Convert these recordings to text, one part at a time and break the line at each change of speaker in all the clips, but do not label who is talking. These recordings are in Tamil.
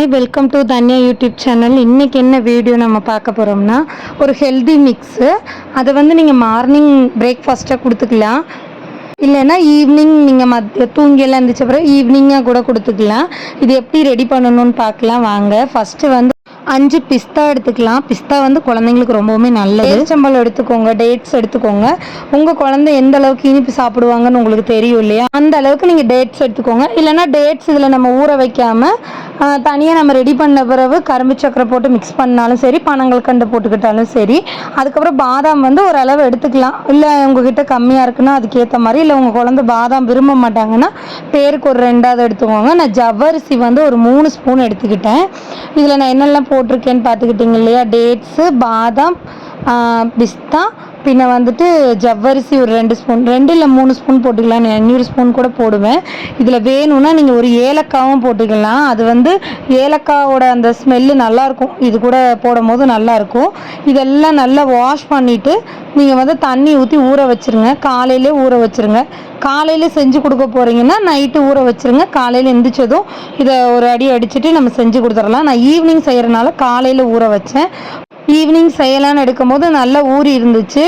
Hi, welcome to Dhanya YouTube channel. இன்றைக்கி என்ன வீடியோ நம்ம பார்க்க போகிறோம்னா, ஒரு ஹெல்தி மிக்ஸு. அதை வந்து நீங்கள் மார்னிங் பிரேக்ஃபாஸ்ட்டாக கொடுத்துக்கலாம், இல்லைன்னா ஈவினிங் நீங்கள் தூங்கியெல்லாம் இருந்துச்சு அப்புறம் ஈவினிங்காக கூட கொடுத்துக்கலாம். இது எப்படி ரெடி பண்ணணும்னு பார்க்கலாம் வாங்க. ஃபஸ்ட்டு வந்து 5 பிஸ்தா எடுத்துக்கலாம். பிஸ்தா வந்து குழந்தைங்களுக்கு ரொம்பவுமே நல்லது. பேரிச்சம்பழம் எடுத்துக்கோங்க, டேட்ஸ் எடுத்துக்கோங்க. உங்கள் குழந்தை எந்த அளவுக்கு இனிப்பு சாப்பிடுவாங்கன்னு உங்களுக்கு தெரியும் இல்லையா, அந்த அளவுக்கு நீங்கள் டேட்ஸ் எடுத்துக்கோங்க. இல்லைனா டேட்ஸ் இதில் நம்ம ஊற வைக்காமல் தனியாக நம்ம ரெடி பண்ண பிறகு கரும்பு சக்கரை போட்டு மிக்ஸ் பண்ணாலும் சரி, பனங்கல்கண்டு போட்டுக்கிட்டாலும் சரி. அதுக்கப்புறம் பாதாம் வந்து ஓரளவு எடுத்துக்கலாம். இல்லை உங்ககிட்ட கம்மியாக இருக்குன்னா அதுக்கேற்ற மாதிரி, இல்லை உங்கள் குழந்தை பாதாம் விரும்ப மாட்டாங்கன்னா பேருக்கு ஒரு 2ஆவது எடுத்துக்கோங்க. நான் ஜவ்வரிசி வந்து ஒரு 3 ஸ்பூன் எடுத்துக்கிட்டேன். இதில் நான் என்னெல்லாம் போட்டிருக்கேன்னு பார்த்துக்கிட்டிங்க இல்லையா, டேட்ஸு, பாதாம், பிஸ்தா, பின்ன வந்துட்டு ஜவ்வரிசி ஒரு 2 ஸ்பூன், 2 இல்லை 3 ஸ்பூன் போட்டுக்கலாம். நான் 200 ஸ்பூன் கூட போடுவேன். இதில் வேணும்னா நீங்கள் ஒரு ஏலக்காவும் போட்டுக்கலாம். அது வந்து ஏலக்காவோட அந்த ஸ்மெல்லு நல்லாயிருக்கும், இது கூட போடும் போது நல்லாயிருக்கும். இதெல்லாம் நல்லா வாஷ் பண்ணிவிட்டு நீங்கள் வந்து தண்ணி ஊற்றி ஊற வச்சுருங்க. காலையிலே ஊற வச்சுருங்க. காலையில் செஞ்சு கொடுக்க போகிறீங்கன்னா நைட்டு ஊற வச்சுருங்க. காலையில் எந்திரிச்சதும் இதை ஒரு அடி அடிச்சுட்டு நம்ம செஞ்சு கொடுத்துடலாம். நான் ஈவினிங் செய்கிறனால காலையில் ஊற வச்சேன். ஈவினிங் செய்யலான்னு எடுக்கும் போது நல்லா ஊறி இருந்துச்சு.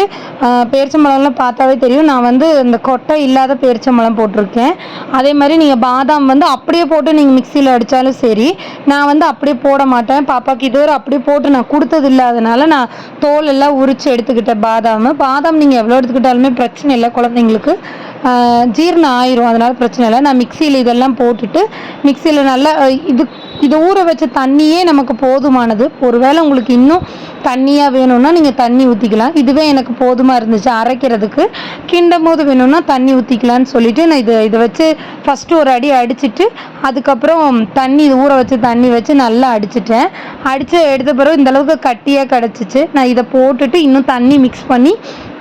பேரிச்சம்பழம்லாம் பார்த்தாவே தெரியும். நான் வந்து இந்த கொட்டை இல்லாத பேரிச்சம்பழம் போட்டிருக்கேன். அதே மாதிரி நீங்கள் பாதாம் வந்து அப்படியே போட்டு நீங்கள் மிக்சியில் அடித்தாலும் சரி. நான் வந்து அப்படியே போட மாட்டேன். பாப்பாக்கு இதுவரை அப்படியே போட்டு நான் கொடுத்தது இல்லாதனால நான் தோல் எல்லாம் உரித்து எடுத்துக்கிட்டேன். பாதாம் நீங்கள் எவ்வளோ எடுத்துக்கிட்டாலுமே பிரச்சனை இல்லை, குழந்தைங்களுக்கு ஜீரணம் ஆயிரும், அதனால் பிரச்சனை இல்லை. நான் மிக்சியில் இதெல்லாம் போட்டுட்டு மிக்சியில் நல்லா இது ஊற வச்ச தண்ணியே நமக்கு போதுமானது. ஒருவேளை உங்களுக்கு இன்னும் தண்ணியாக வேணும்னா நீங்கள் தண்ணி ஊற்றிக்கலாம். இதுவே எனக்கு போதுமாக இருந்துச்சு அரைக்கிறதுக்கு. கிண்டும் போது வேணும்னா தண்ணி ஊற்றிக்கலான்னு சொல்லிவிட்டு நான் இதை வச்சு ஃபஸ்ட்டு ஒரு அடி அடிச்சுட்டு அதுக்கப்புறம் இது ஊற வச்சு தண்ணி வச்சு நல்லா அடிச்சிட்டேன். அடித்து எடுத்த பிறகு இந்தளவுக்கு கட்டியாக கிடச்சிச்சு. நான் இதை போட்டுட்டு இன்னும் தண்ணி மிக்ஸ் பண்ணி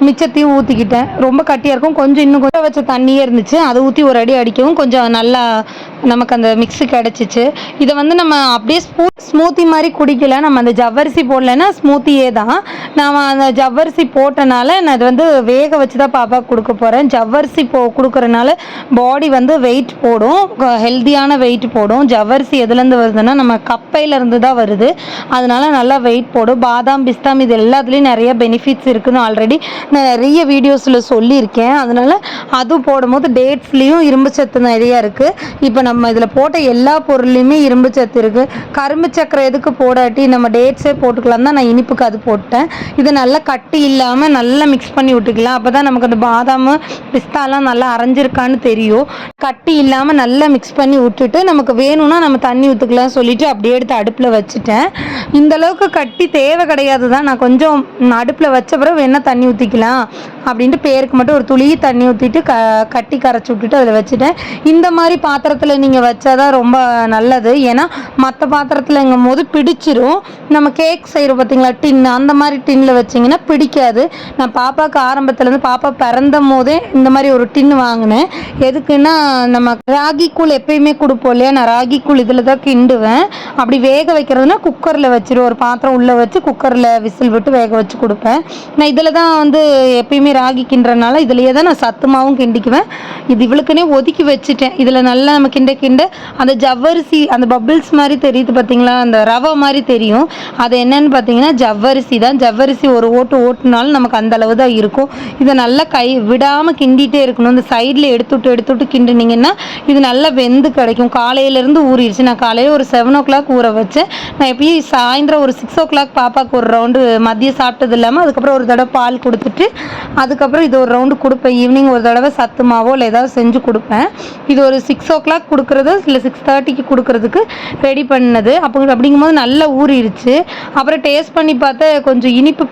மிச்சத்தையும் ஊற்றிக்கிட்டேன். ரொம்ப கட்டியாக இருக்கும், இன்னும் கொஞ்சம் வச்ச தண்ணியே இருந்துச்சு. அதை ஊற்றி ஒரு அடி அடிக்கவும் கொஞ்சம் நல்லா நமக்கு அந்த மிக்ஸு கிடச்சிச்சு. இதை வந்து நம்ம அப்படியே ஸ்மூத்தி மாதிரி குடிக்கல. நம்ம அந்த ஜவ்வரிசி போடலைன்னா ஸ்மூத்தியே தான். நான் அந்த ஜவ்வரிசி போட்டனால நான் இது வந்து வேக வச்சு தான் பாப்பாவுக்கு கொடுக்க போகிறேன். ஜவ்வரிசி கொடுக்குறனால பாடி வந்து வெயிட் போடும், ஹெல்த்தியான வெயிட் போடும். ஜவ்வரிசி எதுலேருந்து வருதுன்னா நம்ம கப்பையிலேருந்து தான் வருது, அதனால நல்லா வெயிட் போடும். பாதாம், பிஸ்தாம் இது எல்லாத்துலேயும் நிறைய பெனிஃபிட்ஸ் இருக்குதுன்னு ஆல்ரெடி நான் நிறைய வீடியோஸில் சொல்லியிருக்கேன். அதனால் அதுவும் போடும்போது டேட்ஸ்லேயும் இரும்பு சத்து நிறையா இருக்குது. இப்போ நம்ம இதில் போட்ட எல்லா பொருள்லையுமே இரும்பு சத்து இருக்குது. கரும்பு சக்கரை எதுக்கு போடாட்டி நம்ம டேட்ஸே போட்டுக்கலாம் தான் நான் இனிப்புக்கு அது போட்டேன். இதை நல்லா கட்டி இல்லாமல் நல்லா மிக்ஸ் பண்ணி விட்டுக்கலாம். அப்போ தான் நமக்கு அந்த பாதாம், பிஸ்தாலாம் நல்லா அரைஞ்சிருக்கான்னு தெரியும். கட்டி இல்லாமல் நல்லா மிக்ஸ் பண்ணி விட்டுட்டு நமக்கு வேணும்னா நம்ம தண்ணி ஊற்றுக்கலாம் சொல்லிவிட்டு அப்படியே எடுத்து அடுப்பில் வச்சுட்டேன். இந்தளவுக்கு கட்டி தேவை கிடையாது தான். நான் கொஞ்சம் அடுப்பில் வச்ச பிறகு வேணால் தண்ணி ஊற்றிக்கலாம் அப்படின்ட்டு பேருக்கு மட்டும் ஒரு துளி தண்ணி ஊற்றிட்டு கட்டி கரைச்சி விட்டுட்டு அதில் வச்சுட்டேன். இந்த மாதிரி பாத்திரத்தில் நீங்கள் வச்சாதான் ரொம்ப நல்லது. ஏன்னா மற்ற பாத்திரத்தில்ங்கும் போது பிடிச்சிரும். நம்ம கேக் செய்கிறோம் பார்த்தீங்களா, டின்னு, அந்த மாதிரி டின்னில் வச்சிங்கன்னா பிடிக்காது. நான் பாப்பாவுக்கு ஆரம்பத்துலேருந்து பாப்பா பிறந்த போதே இந்த மாதிரி ஒரு டின்னு வாங்கினேன். எதுக்குன்னா நம்ம ராகி கூழ் எப்பயுமே கொடுப்போம் இல்லையா, நான் ராகி கூழ் இதில் தான் கிண்டுவேன். அப்படி வேக வைக்கிறதுனா குக்கரில் வச்சிருவேன். ஒரு பாத்திரம் உள்ளே வச்சு குக்கரில் விசில் விட்டு வேக வச்சு கொடுப்பேன். நான் இதில் தான் வந்து எப்பயுமே ராகி கிண்டுறதுனால இதுலேயே தான் நான் சத்துமாவும் கிண்டிக்குவேன். இது இவளுக்குன்னே ஒதுக்கி வச்சுட்டேன். இதில் நல்லா நம்ம கிண்ட அந்த ஜவ்வரிசி அந்த பபிள்ஸ் மாதிரி தெரியுது பார்த்தீங்களா, அந்த ரவை மாதிரி தெரியும். அது என்னன்னு பார்த்தீங்கன்னா ஜவ்வரிசி தான். ஜவ்வரிசி ஒரு ஓட்டுனாலும் நமக்கு அந்த அளவு தான் இருக்கும். இதை நல்லா கை விடாமல் கிண்டிகிட்டே இருக்கணும். இந்த சைடில் எடுத்துட்டு கிண்டினீங்கன்னா இது நல்லா வெந்து கிடைக்கும். காலையிலேருந்து ஊறிடுச்சு. நான் காலையில் ஒரு 7 o'clock ஊற வச்சேன். நான் எப்பயும் சாயந்தரம் ஒரு 6 o'clock பாப்பாவுக்கு ஒரு ரவுண்டு மதியம் சாப்பிட்டது இல்லாமல் அதுக்கப்புறம் ஒரு தடவை பால் கொடுத்துட்டு அதுக்கப்புறம் இது ஒரு ரவுண்டு கொடுப்பேன். ஈவினிங் ஒரு தடவை சத்து மாவோ இல்லை ஏதாவது செஞ்சு கொடுப்பேன். இது ஒரு 6 o'clock கொடுக்குறது இல்லை 6:30க்கு கொடுக்குறதுக்கு ரெடி பண்ணது. அப்படிங்கும்போது நல்லா ஊறிடுச்சு. அப்புறம் டேஸ்ட் பண்ணி பார்த்தா கொஞ்சம் இனிப்பு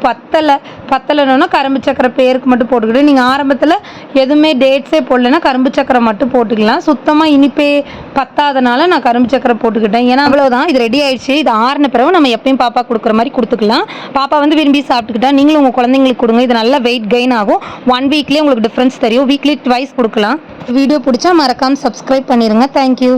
பத்தலைன்னா கரும்பு சக்கரை பேருக்கு மட்டும் போட்டுக்கிட்டு, நீங்கள் ஆரம்பத்தில் எதுவுமே டேட்ஸே போடலைன்னா கரும்பு சக்கரை மட்டும் போட்டுக்கலாம். சுத்தமாக இனிப்பே பத்தாதனால நான் கரும்பு சக்கரை போட்டுக்கிட்டேன். ஏன்னா அவ்வளோதான், இது ரெடி ஆயிடுச்சு. இது ஆறின பிறகு நம்ம எப்பயும் பாப்பா கொடுக்குற மாதிரி கொடுத்துக்கலாம். பாப்பா வந்து விரும்பி சாப்பிட்டுக்கிட்டா நீங்களும் உங்கள் குழந்தைங்களுக்கு கொடுங்க. இது நல்லா வெயிட் கெயின் ஆகும். 1 weekலேயே உங்களுக்கு டிஃப்ரென்ஸ் தெரியும். வீக்லி 2 கொடுக்கலாம். வீடியோ பிடிச்சா மறக்காமல் சப்ஸ்கிரைப் பண்ணிடுங்க. தேங்க்யூ.